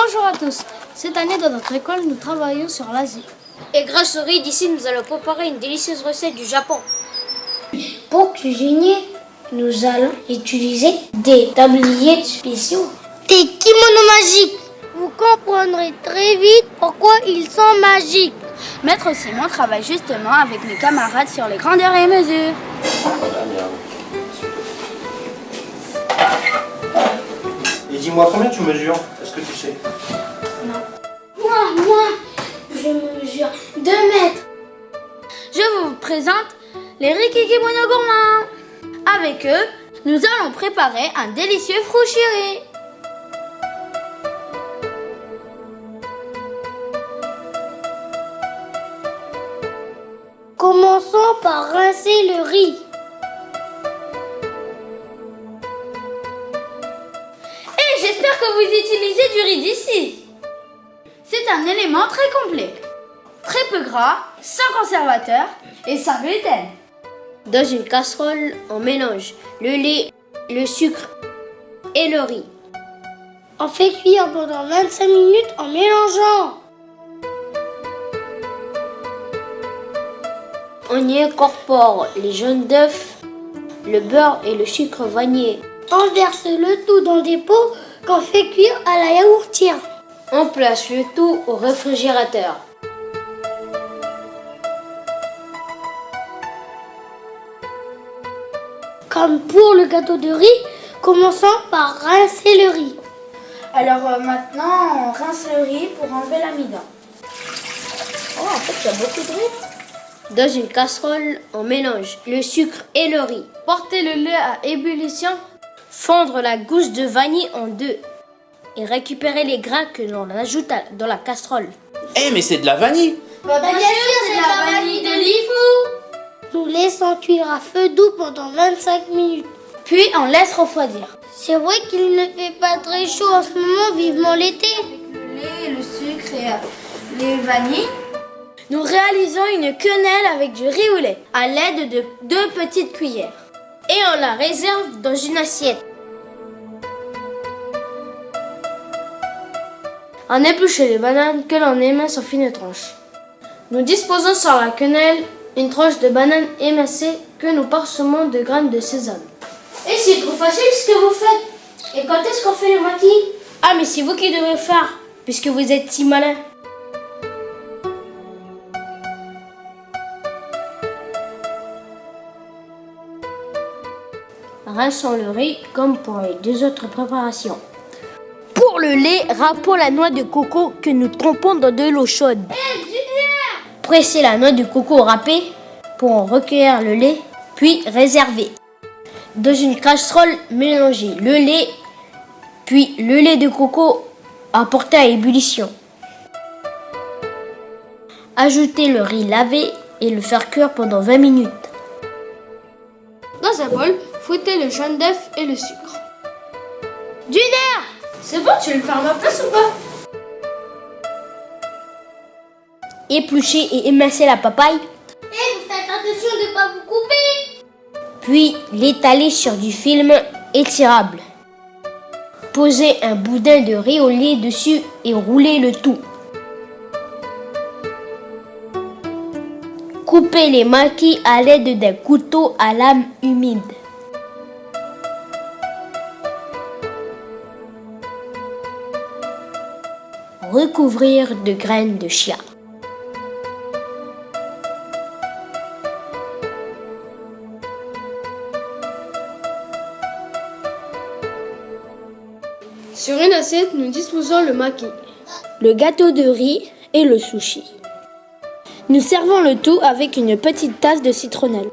Bonjour à tous. Cette année, dans notre école, nous travaillons sur l'Asie. Et grâce au riz d'ici, nous allons préparer une délicieuse recette du Japon. Pour cuisiner, nous allons utiliser des tabliers spéciaux. Des kimonos magiques. Vous comprendrez très vite pourquoi ils sont magiques. Maître Simon travaille justement avec mes camarades sur les grandeurs et mesures. Et dis-moi, combien tu mesures? Est-ce que tu sais? Moi, je mesure 2 mètres. Je vous présente les Rikikimono gourmands. Avec eux, nous allons préparer un délicieux frushiri. Commençons par rincer le riz. Et j'espère que vous utilisez du riz d'ici. C'est un élément très complet. Très peu gras, sans conservateur et sans gluten. Dans une casserole, on mélange le lait, le sucre et le riz. On fait cuire pendant 25 minutes en mélangeant. On y incorpore les jaunes d'œufs, le beurre et le sucre vanillé. On verse le tout dans des pots qu'on fait cuire à la yaourtière. On place le tout au réfrigérateur. Comme pour le gâteau de riz, commençons par rincer le riz. Alors maintenant, on rince le riz pour enlever l'amidon. Oh, en fait, il y a beaucoup de riz. Dans une casserole, on mélange le sucre et le riz. Portez le lait à ébullition. Fondre la gousse de vanille en deux. Et récupérer les grains que l'on ajoute dans la casserole. Eh mais c'est de la vanille! Bien sûr, c'est de la vanille de Lifou. Nous laissons cuire à feu doux pendant 25 minutes. Puis on laisse refroidir. C'est vrai qu'il ne fait pas très chaud en ce moment, vivement l'été. Le lait, le sucre et les vanilles. Nous réalisons une quenelle avec du riz au lait à l'aide de 2 petites cuillères. Et on la réserve dans une assiette. On épluche les bananes que l'on émince en fines tranches. Nous disposons sur la quenelle une tranche de banane émincée que nous parsemons de graines de sésame. Et c'est trop facile ce que vous faites. Et quand est-ce qu'on fait le maquis? Ah, mais c'est vous qui devez faire, puisque vous êtes si malin. Rinçons le riz comme pour les 2 autres préparations. Pour le lait, râpons la noix de coco que nous trempons dans de l'eau chaude. Pressez la noix de coco râpée pour en recueillir le lait, puis réserver. Dans une casserole, mélangez le lait, puis le lait de coco à porter à ébullition. Ajoutez le riz lavé et le faire cuire pendant 20 minutes. Dans un bol, fouettez le jaune d'œuf et le sucre. C'est bon, tu veux le faire à ma place ou pas? Épluchez et émincez la papaye, Vous faites attention de ne pas vous couper. puis l'étaler sur du film étirable. Posez un boudin de riz au lait dessus et roulez le tout. Coupez les maquis à l'aide d'un couteau à lame humide. Recouvrir de graines de chia. Sur une assiette, nous disposons le maki. Le gâteau de riz et le sushi. Nous servons le tout avec une petite tasse de citronnelle.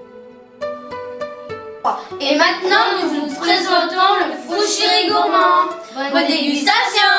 Et maintenant, nous vous présentons le frushiri gourmand. Bonne dégustation!